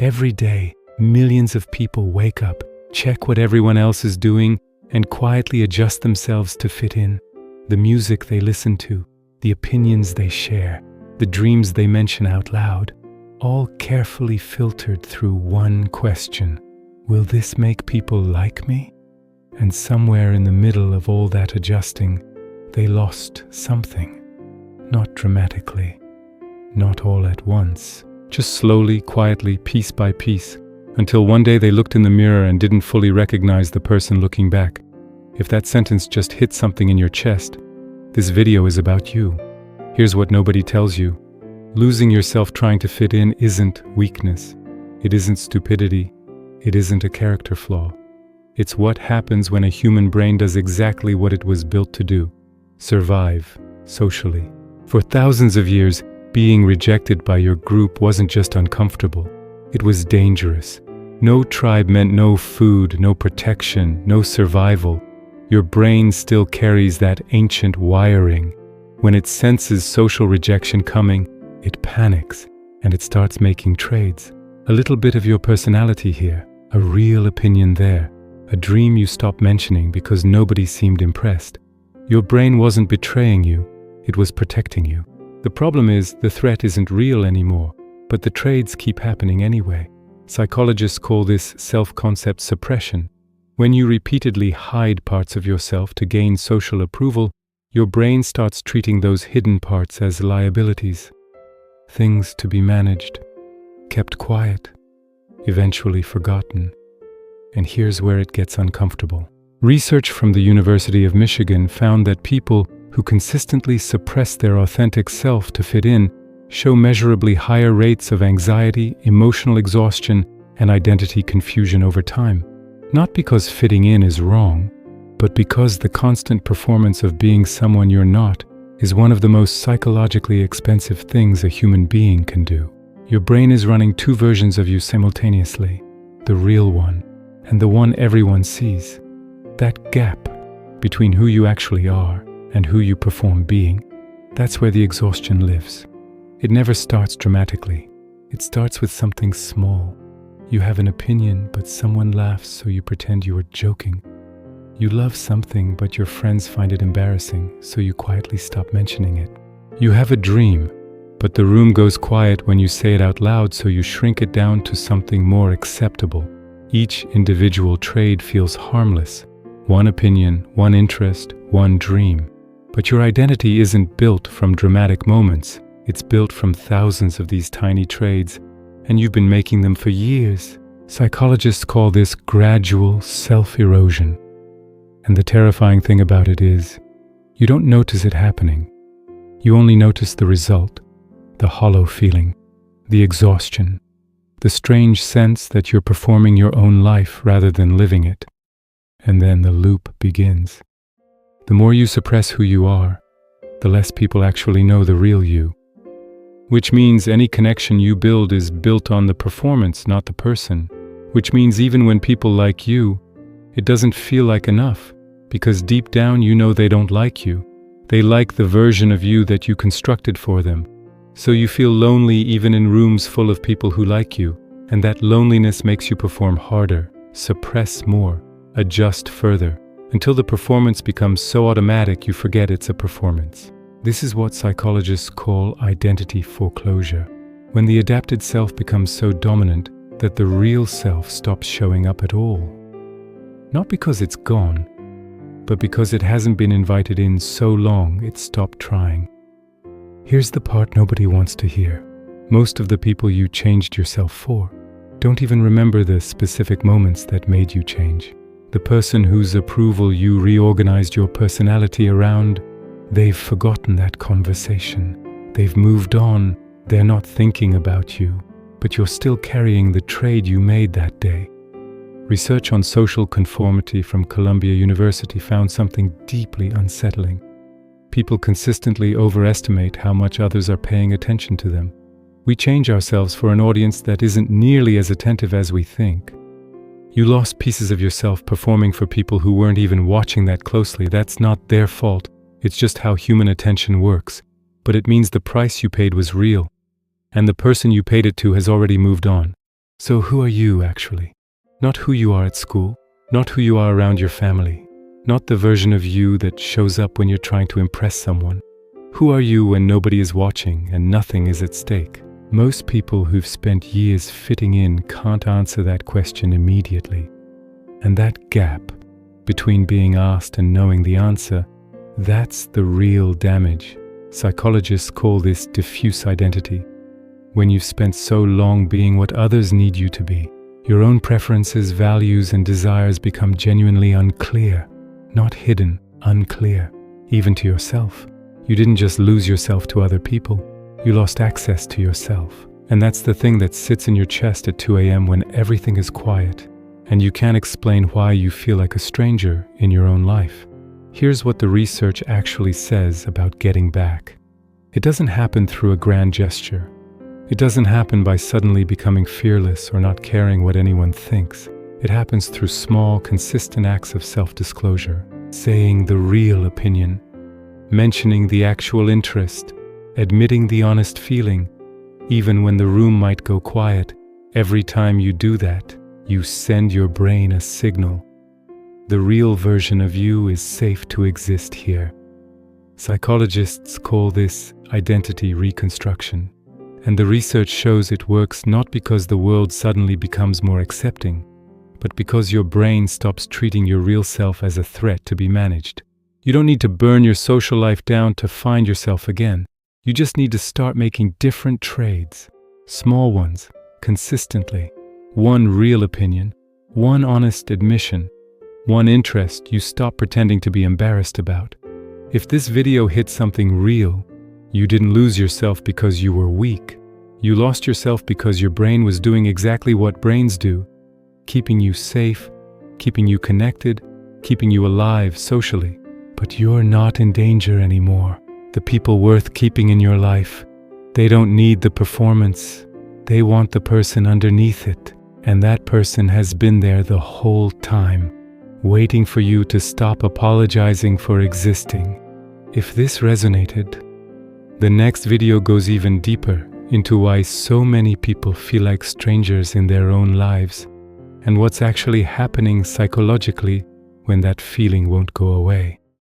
Every day, millions of people wake up, check what everyone else is doing, and quietly adjust themselves to fit in. The music they listen to, the opinions they share, the dreams they mention out loud, all carefully filtered through one question: will this make people like me? And somewhere in the middle of all that adjusting, they lost something. Not dramatically, not all at once, just slowly, quietly, piece by piece, until one day they looked in the mirror and didn't fully recognize the person looking back. If that sentence just hit something in your chest, this video is about you. Here's what nobody tells you. Losing yourself trying to fit in isn't weakness. It isn't stupidity. It isn't a character flaw. It's what happens when a human brain does exactly what it was built to do: survive socially. For thousands of years, being rejected by your group wasn't just uncomfortable. It was dangerous. No tribe meant no food, no protection, no survival. Your brain still carries that ancient wiring. When it senses social rejection coming, it panics and it starts making trades. A little bit of your personality here, a real opinion there, a dream you stopped mentioning because nobody seemed impressed. Your brain wasn't betraying you, it was protecting you. The problem is, the threat isn't real anymore, but the trades keep happening anyway. Psychologists call this self-concept suppression. When you repeatedly hide parts of yourself to gain social approval, your brain starts treating those hidden parts as liabilities. Things to be managed, kept quiet, eventually forgotten. And here's where it gets uncomfortable. Research from the University of Michigan found that people who consistently suppress their authentic self to fit in show measurably higher rates of anxiety, emotional exhaustion, and identity confusion over time. Not because fitting in is wrong, but because the constant performance of being someone you're not is one of the most psychologically expensive things a human being can do. Your brain is running two versions of you simultaneously, the real one and the one everyone sees. That gap between who you actually are and who you perform being, that's where the exhaustion lives. It never starts dramatically. It starts with something small. You have an opinion, but someone laughs, so you pretend you are joking. You love something, but your friends find it embarrassing, so you quietly stop mentioning it. You have a dream, but the room goes quiet when you say it out loud, so you shrink it down to something more acceptable. Each individual trade feels harmless. One opinion, one interest, one dream. But your identity isn't built from dramatic moments. It's built from thousands of these tiny trades, and you've been making them for years. Psychologists call this gradual self-erosion. And the terrifying thing about it is, you don't notice it happening. You only notice the result, the hollow feeling, the exhaustion, the strange sense that you're performing your own life rather than living it. And then the loop begins. The more you suppress who you are, the less people actually know the real you. Which means any connection you build is built on the performance, not the person. Which means even when people like you, it doesn't feel like enough, because deep down you know they don't like you. They like the version of you that you constructed for them. So you feel lonely even in rooms full of people who like you, and that loneliness makes you perform harder, suppress more, adjust further, until the performance becomes so automatic you forget it's a performance. This is what psychologists call identity foreclosure, when the adapted self becomes so dominant that the real self stops showing up at all. Not because it's gone, but because it hasn't been invited in so long it stopped trying. Here's the part nobody wants to hear. Most of the people you changed yourself for don't even remember the specific moments that made you change. The person whose approval you reorganized your personality around, they've forgotten that conversation. They've moved on. They're not thinking about you, but you're still carrying the trade you made that day. Research on social conformity from Columbia University found something deeply unsettling. People consistently overestimate how much others are paying attention to them. We change ourselves for an audience that isn't nearly as attentive as we think. You lost pieces of yourself performing for people who weren't even watching that closely. That's not their fault. It's just how human attention works. But it means the price you paid was real, and the person you paid it to has already moved on. So who are you actually? Not who you are at school, not who you are around your family, not the version of you that shows up when you're trying to impress someone. Who are you when nobody is watching and nothing is at stake? Most people who've spent years fitting in can't answer that question immediately. And that gap between being asked and knowing the answer, that's the real damage. Psychologists call this diffuse identity. When you've spent so long being what others need you to be, your own preferences, values, and desires become genuinely unclear. Not hidden, unclear, even to yourself. You didn't just lose yourself to other people, you lost access to yourself. And that's the thing that sits in your chest at 2 a.m. when everything is quiet, and you can't explain why you feel like a stranger in your own life. Here's what the research actually says about getting back. It doesn't happen through a grand gesture. It doesn't happen by suddenly becoming fearless or not caring what anyone thinks. It happens through small, consistent acts of self-disclosure, saying the real opinion, mentioning the actual interest, admitting the honest feeling, even when the room might go quiet. Every time you do that, you send your brain a signal. The real version of you is safe to exist here. Psychologists call this identity reconstruction. And the research shows it works not because the world suddenly becomes more accepting, but because your brain stops treating your real self as a threat to be managed. You don't need to burn your social life down to find yourself again. You just need to start making different trades, small ones, consistently. One real opinion, one honest admission, one interest you stop pretending to be embarrassed about. If this video hit something real, you didn't lose yourself because you were weak. You lost yourself because your brain was doing exactly what brains do, keeping you safe, keeping you connected, keeping you alive socially. But you're not in danger anymore. The people worth keeping in your life, they don't need the performance. They want the person underneath it. And that person has been there the whole time, waiting for you to stop apologizing for existing. If this resonated, the next video goes even deeper into why so many people feel like strangers in their own lives and what's actually happening psychologically when that feeling won't go away.